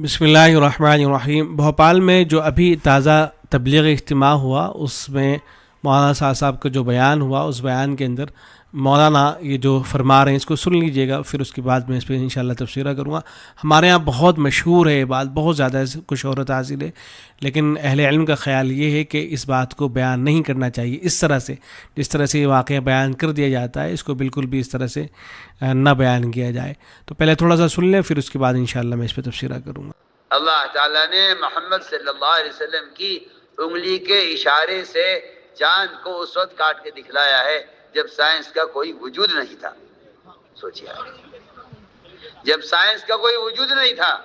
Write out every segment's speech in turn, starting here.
بسم اللہ الرحمن الرحیم۔ بھوپال میں جو ابھی تازہ تبلیغ اجتماع ہوا اس میں مولانا صاحب کا جو بیان ہوا، اس بیان کے اندر مولانا یہ جو فرما رہے ہیں اس کو سن لیجئے گا، پھر اس کے بعد میں اس پہ انشاءاللہ تبصرہ کروں گا۔ ہمارے ہاں بہت مشہور ہے یہ بات، بہت زیادہ اس کو شہرت حاصل ہے، لیکن اہل علم کا خیال یہ ہے کہ اس بات کو بیان نہیں کرنا چاہیے اس طرح سے، جس طرح سے یہ واقعہ بیان کر دیا جاتا ہے، اس کو بالکل بھی اس طرح سے نہ بیان کیا جائے۔ تو پہلے تھوڑا سا سن لیں، پھر اس کے بعد انشاءاللہ میں اس پہ تبصرہ کروں گا۔ اللہ تعالیٰ نے محمد صلی اللہ علیہ وسلم کی انگلی کے اشارے سے چاند کو اس وقت کاٹ کے دکھلایا ہے جب سائنس کا کوئی وجود نہیں تھا۔ سوچیے، جب سائنس کا کوئی وجود نہیں تھا،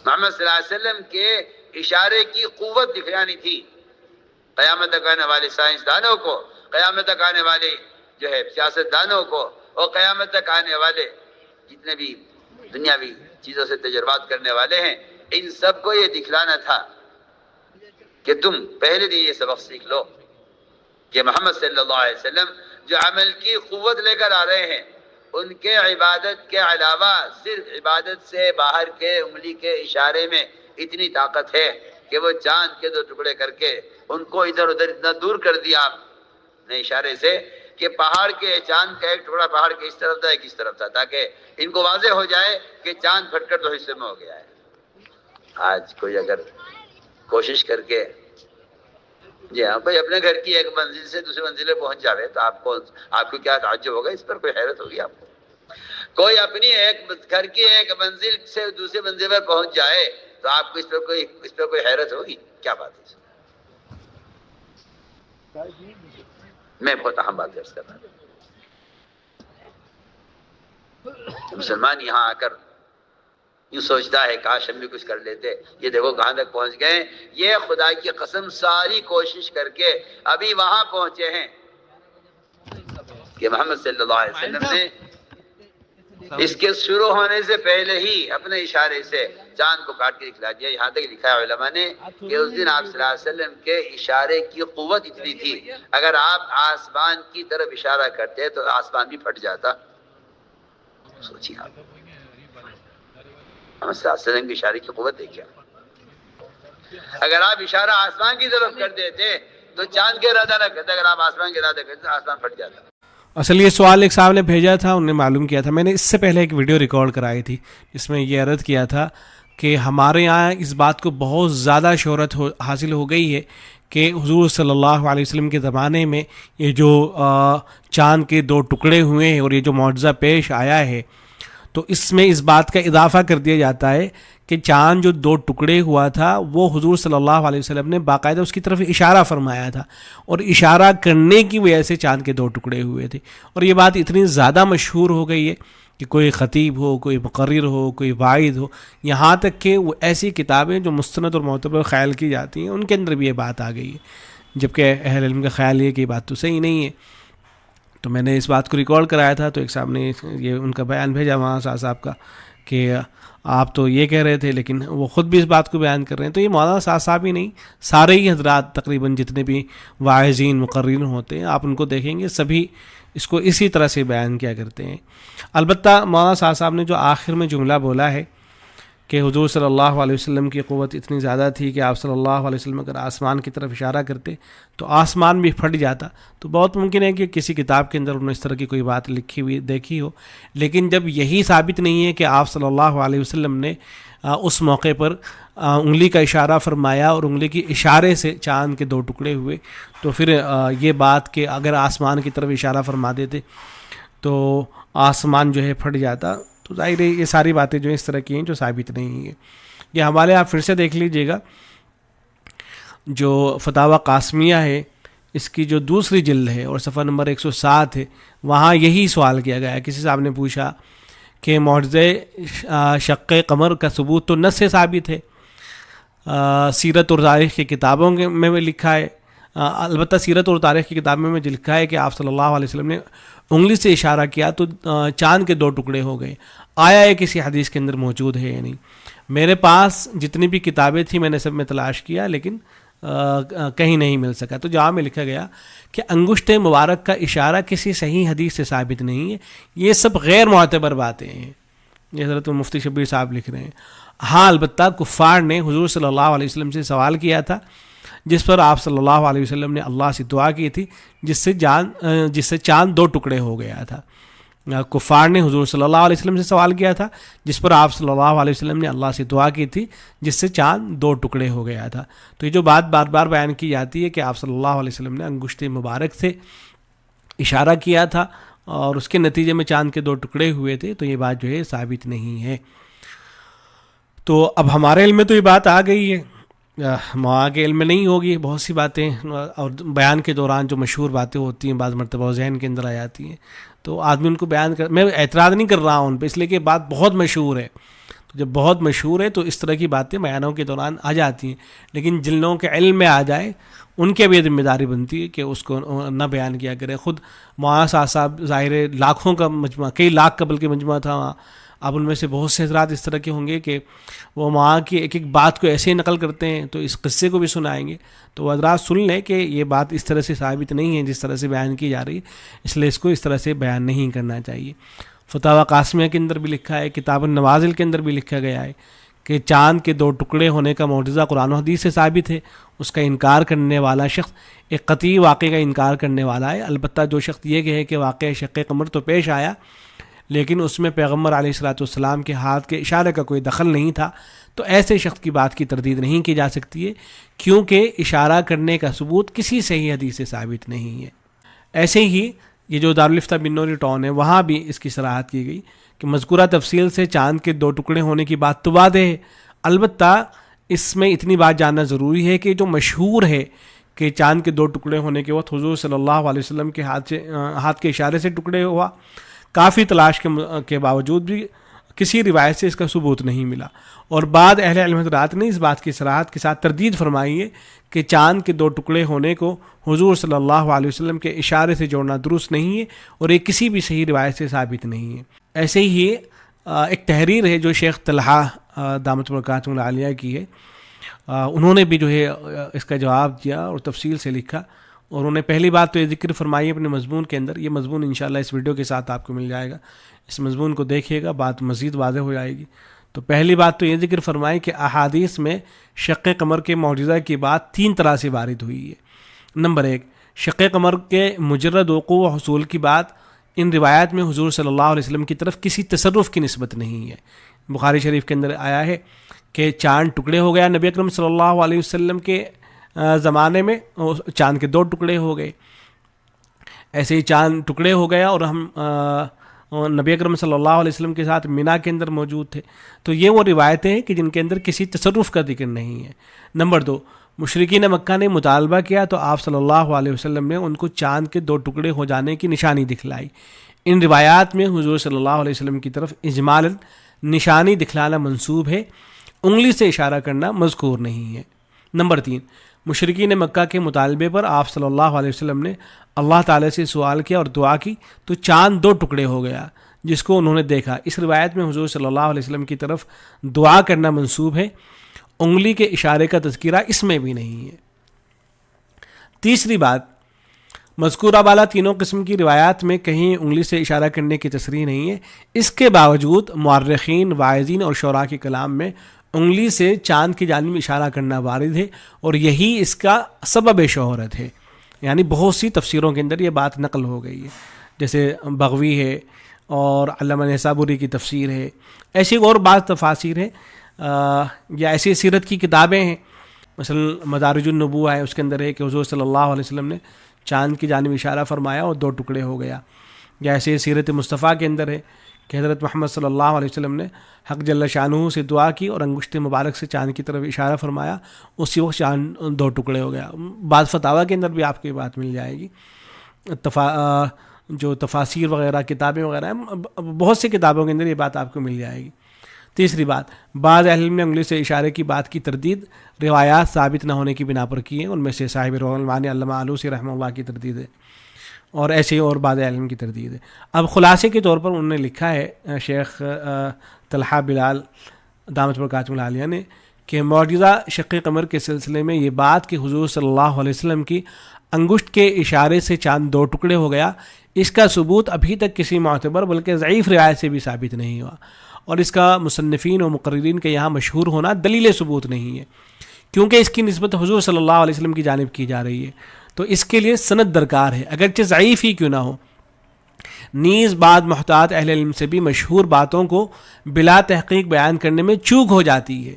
محمد صلی اللہ علیہ وسلم کے اشارے کی قوت دکھلانی تھی قیامت تک آنے والے سائنسدانوں کو، قیامت تک آنے والے جو ہے سیاست دانوں کو، اور قیامت تک آنے والے جتنے بھی دنیاوی چیزوں سے تجربات کرنے والے ہیں، ان سب کو یہ دکھلانا تھا کہ تم پہلے دن یہ سبق سیکھ لو کہ محمد صلی اللہ علیہ وسلم جو عمل کی قوت لے کر آ رہے ہیں، ان کے عبادت کے علاوہ صرف عبادت سے باہر کے انگلی کے اشارے میں اتنی طاقت ہے کہ وہ چاند کے 2 ٹکڑے کر کے ان کو ادھر ادھر اتنا دور کر دیا آپ نے اشارے سے کہ پہاڑ کے چاند کا ایک ٹکڑا پہاڑ کے اس طرف تھا، ایک اس طرف تھا، تاکہ ان کو واضح ہو جائے کہ چاند پھٹ کر 2 حصے میں ہو گیا ہے۔ آج کوئی اگر کوشش کر کے جی ہاں کوئی اپنے گھر کی ایک منزل سے دوسری منزل پہ پہنچ جاوے تو آپ کو کیا تعجب ہوگا؟ اس پر کوئی حیرت ہوگی آپ کو؟ کوئی اپنی ایک گھر کی ایک منزل سے دوسری منزل پر پہنچ جائے تو آپ کو اس پر کوئی حیرت ہوگی؟ کیا بات ہے؟ میں بہت اہم بات عرض کر رہا ہوں۔ مسلمان یہاں آ کر یوں سوچتا ہے کاش ہم بھی کچھ کر لیتے، یہ دیکھو کہاں تک پہنچ گئے۔ یہ خدا کی قسم ساری کوشش کر کے ابھی وہاں پہنچے ہیں کہ محمد صلی اللہ علیہ وسلم نے اس کے شروع ہونے سے پہلے ہی اپنے اشارے سے چاند کو کاٹ کے دکھلا دیا۔ یہاں تک لکھا ہے علماء نے کہ اس دن آپ صلی اللہ علیہ وسلم کے اشارے کی قوت اتنی تھی، اگر آپ آسمان کی طرف اشارہ کرتے تو آسمان بھی پھٹ جاتا۔ سوچیے آپ، محمد صلی اللہ علیہ وسلم کے اشارے کی قوت دیکھیں۔ اگر آپ اشارہ آسمان کی طرف کر دیتے تو چاند کے ارادہ نہ کرتے، اگر آپ آسمان کے ارادہ کرتے تو آسمان پھٹ جاتا۔ اصل یہ سوال ایک صاحب نے بھیجا تھا، انہوں نے معلوم کیا تھا، میں نے اس سے پہلے ایک ویڈیو ریکارڈ کرائی تھی جس میں یہ عرض کیا تھا کہ ہمارے یہاں اس بات کو بہت زیادہ شہرت حاصل ہو گئی ہے کہ حضور صلی اللہ علیہ وسلم کے زمانے میں یہ جو چاند کے 2 ٹکڑے ہوئے ہیں اور یہ جو معجزہ پیش آیا ہے، تو اس میں اس بات کا اضافہ کر دیا جاتا ہے کہ چاند جو 2 ٹکڑے ہوا تھا وہ حضور صلی اللہ علیہ وسلم نے باقاعدہ اس کی طرف اشارہ فرمایا تھا، اور اشارہ کرنے کی وجہ سے چاند کے 2 ٹکڑے ہوئے تھے۔ اور یہ بات اتنی زیادہ مشہور ہو گئی ہے کہ کوئی خطیب ہو، کوئی مقرر ہو، کوئی واعظ ہو، یہاں تک کہ وہ ایسی کتابیں جو مستند اور معتبر خیال کی جاتی ہیں ان کے اندر بھی یہ بات آ گئی ہے، جبکہ اہل علم کا خیال یہ کہ یہ بات تو صحیح نہیں ہے۔ تو میں نے اس بات کو ریکارڈ کرایا تھا، تو ایک صاحب نے یہ ان کا بیان بھیجا وہاں صاحب کا کہ آپ تو یہ کہہ رہے تھے لیکن وہ خود بھی اس بات کو بیان کر رہے ہیں۔ تو یہ مولانا صاحب ہی نہیں، سارے ہی حضرات تقریباً جتنے بھی واعظین مقررین ہوتے ہیں آپ ان کو دیکھیں گے، سبھی اس کو اسی طرح سے بیان کیا کرتے ہیں۔ البتہ مولانا صاحب نے جو آخر میں جملہ بولا ہے کہ حضور صلی اللہ علیہ وسلم کی قوت اتنی زیادہ تھی کہ آپ صلی اللہ علیہ وسلم اگر آسمان کی طرف اشارہ کرتے تو آسمان بھی پھٹ جاتا، تو بہت ممکن ہے کہ کسی کتاب کے اندر انہوں نے اس طرح کی کوئی بات لکھی ہوئی دیکھی ہو، لیکن جب یہی ثابت نہیں ہے کہ آپ صلی اللہ علیہ وسلم نے اس موقع پر انگلی کا اشارہ فرمایا اور انگلی کی اشارے سے چاند کے 2 ٹکڑے ہوئے، تو پھر یہ بات کہ اگر آسمان کی طرف اشارہ فرما دیتے تو آسمان جو ہے پھٹ جاتا، تو ظاہر ہے یہ ساری باتیں جو اس طرح کی ہیں جو ثابت نہیں ہیں۔ یہ حوالے آپ پھر سے دیکھ لیجئے گا، جو فتاوی قاسمیہ ہے اس کی جو دوسری جلد ہے اور صفحہ نمبر 107 ہے، وہاں یہی سوال کیا گیا ہے۔ کسی صاحب نے پوچھا کہ معجزے شق قمر کا ثبوت تو نص سے ثابت ہے، سیرت اور تاریخ کی کتابوں میں لکھا ہے، البتہ سیرت اور تاریخ کی کتابوں میں لکھا ہے کہ آپ صلی اللہ علیہ وسلم نے انگلی سے اشارہ کیا تو چاند کے 2 ٹکڑے ہو گئے۔ آیا ہے کسی حدیث کے اندر موجود ہے یا نہیں؟ میرے پاس جتنی بھی کتابیں تھیں میں نے سب میں تلاش کیا لیکن کہیں نہیں مل سکا۔ تو جہاں میں لکھا گیا کہ انگشت مبارک کا اشارہ کسی صحیح حدیث سے ثابت نہیں ہے، یہ سب غیر معتبر باتیں ہیں، یہ حضرت مفتی شبیر صاحب لکھ رہے ہیں. ہاں البتہ کفار نے حضور صلی اللہ علیہ وسلم سے سوال کیا تھا جس پر آپ صلی اللہ علیہ وسلم نے اللہ سے دعا کی تھی جس سے چاند 2 ٹکڑے ہو گیا تھا. کفار نے حضور صلی اللہ علیہ وسلم سے سوال کیا تھا جس پر آپ صلی اللہ علیہ وسلم نے اللہ سے دعا کی تھی جس سے چاند 2 ٹکڑے ہو گیا تھا. تو یہ جو بات بار بار بیان کی جاتی ہے کہ آپ صلی اللہ علیہ وسلم نے انگشت مبارک سے اشارہ کیا تھا اور اس کے نتیجے میں چاند کے 2 ٹکڑے ہوئے تھے، تو یہ بات جو ہے ثابت نہیں ہے. تو اب ہمارے علم میں تو یہ بات آ گئی ہے، ماں کے علم میں نہیں ہوگی. بہت سی باتیں اور بیان کے دوران جو مشہور باتیں ہوتی ہیں بعض مرتبہ ذہن کے اندر آ جاتی ہیں، تو آدمی ان کو بیان میں اعتراض نہیں کر رہا ہوں ان پہ، اس لیے کہ بات بہت مشہور ہے. تو جب بہت مشہور ہے تو اس طرح کی باتیں بیانوں کے دوران آ جاتی ہیں، لیکن جن لوگوں کے علم میں آ جائے ان کی بھی ذمہ داری بنتی ہے کہ اس کو نہ بیان کیا کرے. خود مولانا صاحب ظاہر لاکھوں کا مجموعہ، کئی لاکھ کا بلکہ مجموعہ تھا وہاں. اب ان میں سے بہت سے حضرات اس طرح کے ہوں گے کہ وہ وہاں کی ایک ایک بات کو ایسے ہی نقل کرتے ہیں، تو اس قصے کو بھی سنائیں گے. تو وہ حضرات سن لیں کہ یہ بات اس طرح سے ثابت نہیں ہے جس طرح سے بیان کی جا رہی ہے، اس لیے اس کو اس طرح سے بیان نہیں کرنا چاہیے. فتاوی قاسمیہ کے اندر بھی لکھا ہے، کتاب النوازل کے اندر بھی لکھا گیا ہے کہ چاند کے 2 ٹکڑے ہونے کا معجزہ قرآن و حدیث سے ثابت ہے. اس کا انکار کرنے والا شخص ایک قطعی واقعے کا انکار کرنے والا ہے. البتہ جو شخص یہ کہے کہ واقعہ شق قمر تو پیش آیا لیکن اس میں پیغمبر علیہ الصلوۃ والسلام کے ہاتھ کے اشارے کا کوئی دخل نہیں تھا، تو ایسے شخص کی بات کی تردید نہیں کی جا سکتی ہے، کیونکہ اشارہ کرنے کا ثبوت کسی صحیح حدیث سے ثابت نہیں ہے. ایسے ہی یہ جو دارالفتہ بنوری ٹاؤن ہے وہاں بھی اس کی صراحت کی گئی کہ مذکورہ تفصیل سے چاند کے 2 ٹکڑے ہونے کی بات تو واضح ہے. البتہ اس میں اتنی بات جاننا ضروری ہے کہ جو مشہور ہے کہ چاند کے 2 ٹکڑے ہونے کے وقت حضور صلی اللہ علیہ وسلم کے ہاتھ کے اشارے سے ٹکڑے ہوا، کافی تلاش کے باوجود بھی کسی روایت سے اس کا ثبوت نہیں ملا. اور بعد اہل علم حضرات نے اس بات کی صراحت کے ساتھ تردید فرمائی ہے کہ چاند کے 2 ٹکڑے ہونے کو حضور صلی اللہ علیہ وسلم کے اشارے سے جوڑنا درست نہیں ہے اور یہ کسی بھی صحیح روایت سے ثابت نہیں ہے. ایسے ہی ایک تحریر ہے جو شیخ طلحہ دامت برکاتہ العالیہ کی ہے، انہوں نے بھی جو ہے اس کا جواب دیا اور تفصیل سے لکھا. اور انہوں نے پہلی بات تو یہ ذکر فرمائی اپنے مضمون کے اندر، یہ مضمون انشاءاللہ اس ویڈیو کے ساتھ آپ کو مل جائے گا، اس مضمون کو دیکھیے گا، بات مزید واضح ہو جائے گی. تو پہلی بات تو یہ ذکر فرمائی کہ احادیث میں شق قمر کے معجزہ کی بات 3 طرح سے وارد ہوئی ہے. نمبر 1، شق قمر کے مجرد وقوع و حصول کی بات ان روایات میں حضور صلی اللہ علیہ وسلم کی طرف کسی تصرف کی نسبت نہیں ہے. بخاری شریف کے اندر آیا ہے کہ چاند ٹکڑے ہو گیا نبی اکرم صلی اللہ علیہ وسلم کے زمانے میں، چاند کے 2 ٹکڑے ہو گئے. ایسے ہی چاند ٹکڑے ہو گیا اور ہم نبی اکرم صلی اللہ علیہ وسلم کے ساتھ مینا کے اندر موجود تھے. تو یہ وہ روایتیں ہیں کہ جن کے اندر کسی تصرف کا ذکر نہیں ہے. نمبر 2، مشرکین مکہ نے مطالبہ کیا تو آپ صلی اللہ علیہ وسلم نے ان کو چاند کے 2 ٹکڑے ہو جانے کی نشانی دکھلائی. ان روایات میں حضور صلی اللہ علیہ وسلم کی طرف اجمالاً نشانی دکھلانا منسوب ہے، انگلی سے اشارہ کرنا مذکور نہیں ہے. نمبر 3، مشرکین مکہ کے مطالبے پر آپ صلی اللہ علیہ وسلم نے اللہ تعالیٰ سے سوال کیا اور دعا کی تو چاند 2 ٹکڑے ہو گیا جس کو انہوں نے دیکھا. اس روایت میں حضور صلی اللہ علیہ وسلم کی طرف دعا کرنا منسوب ہے، انگلی کے اشارے کا تذکرہ اس میں بھی نہیں ہے. تیسری بات، مذکورہ بالا تینوں قسم کی روایات میں کہیں انگلی سے اشارہ کرنے کی تصریح نہیں ہے. اس کے باوجود مورخین، واعظین اور شعراء کے کلام میں انگلی سے چاند کی جانب اشارہ کرنا وارد ہے اور یہی اس کا سبب شہرت ہے. یعنی بہت سی تفسیروں کے اندر یہ بات نقل ہو گئی ہے، جیسے بغوی ہے اور علامہ نیسابوری کی تفسیر ہے، ایسی اور بعض تفاسیر ہیں یا ایسی سیرت کی کتابیں ہیں. مثلا مدارج النبوہ ہے، اس کے اندر ہے کہ حضور صلی اللہ علیہ وسلم نے چاند کی جانب اشارہ فرمایا اور 2 ٹکڑے ہو گیا. یا ایسے سیرت مصطفیٰ کے اندر ہے کہ حضرت محمد صلی اللہ علیہ وسلم نے حق جل شانہ سے دعا کی اور انگشت مبارک سے چاند کی طرف اشارہ فرمایا، اسی وقت چاند 2 ٹکڑے ہو گیا. بعض فتاویٰ کے اندر بھی آپ کو یہ بات مل جائے گی. جو تفاسیر وغیرہ کتابیں وغیرہ ہیں، بہت سی کتابوں کے اندر یہ بات آپ کو مل جائے گی. تیسری بات، بعض اہل علم نے انگلی سے اشارے کی بات کی تردید روایات ثابت نہ ہونے کی بنا پر کی ہے. ان میں سے صاحب روح المعانی علامہ آلوسی رحمہ اللہ کی تردید ہے اور ایسے اور بعض علم کی تردید ہے. اب خلاصے کے طور پر انہوں نے لکھا ہے شیخ طلحہ بلال دامت برکاتہ العالیہ نے کہ معجزہ شق قمر کے سلسلے میں یہ بات کہ حضور صلی اللہ علیہ وسلم کی انگشت کے اشارے سے چاند 2 ٹکڑے ہو گیا، اس کا ثبوت ابھی تک کسی معتبر بلکہ ضعیف روایت سے بھی ثابت نہیں ہوا. اور اس کا مصنفین و مقررین کے یہاں مشہور ہونا دلیل ثبوت نہیں ہے، کیونکہ اس کی نسبت حضور صلی اللہ علیہ وسلم کی جانب کی جا رہی ہے، تو اس کے لیے سند درکار ہے، اگرچہ ضعیف ہی کیوں نہ ہو۔ نیز بعض محتاط اہل علم سے بھی مشہور باتوں کو بلا تحقیق بیان کرنے میں چوک ہو جاتی ہے۔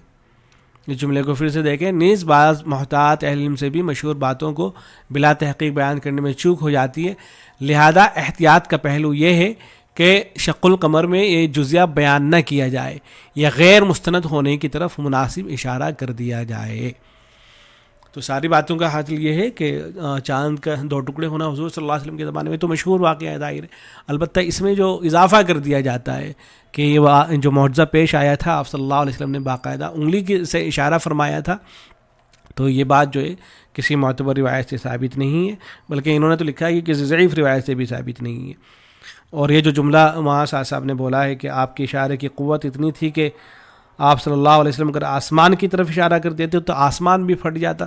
اس جملے کو پھر سے دیکھیں، نیز بعض محتاط اہل علم سے بھی مشہور باتوں کو بلا تحقیق بیان کرنے میں چوک ہو جاتی ہے، لہذا احتیاط کا پہلو یہ ہے کہ شق القمر میں یہ جزیہ بیان نہ کیا جائے یا غیر مستند ہونے کی طرف مناسب اشارہ کر دیا جائے۔ تو ساری باتوں کا حاصل یہ ہے کہ چاند کا 2 ٹکڑے ہونا حضور صلی اللہ علیہ وسلم کے زمانے میں تو مشہور واقعہ ہے، ظاہر ہے، البتہ اس میں جو اضافہ کر دیا جاتا ہے کہ یہ جو معجزہ پیش آیا تھا، آپ صلی اللہ علیہ وسلم نے باقاعدہ انگلی سے اشارہ فرمایا تھا، تو یہ بات جو ہے کسی معتبر روایت سے ثابت نہیں ہے، بلکہ انہوں نے تو لکھا ہے کہ کسی ضعیف روایت سے بھی ثابت نہیں ہے۔ اور یہ جو جملہ وہاں صاحب نے بولا ہے کہ آپ کے اشارے کی قوت اتنی تھی کہ آپ صلی اللہ علیہ وسلم اگر آسمان کی طرف اشارہ کر دیتے تو آسمان بھی پھٹ جاتا،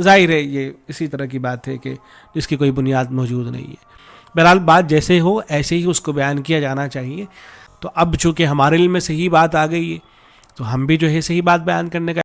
ظاہر ہے یہ اسی طرح کی بات ہے کہ جس کی کوئی بنیاد موجود نہیں ہے۔ بہرحال بات جیسے ہو ایسے ہی اس کو بیان کیا جانا چاہیے۔ تو اب چونکہ ہمارے علم میں صحیح بات آ گئی ہے تو ہم بھی جو ہے صحیح بات بیان کرنے کا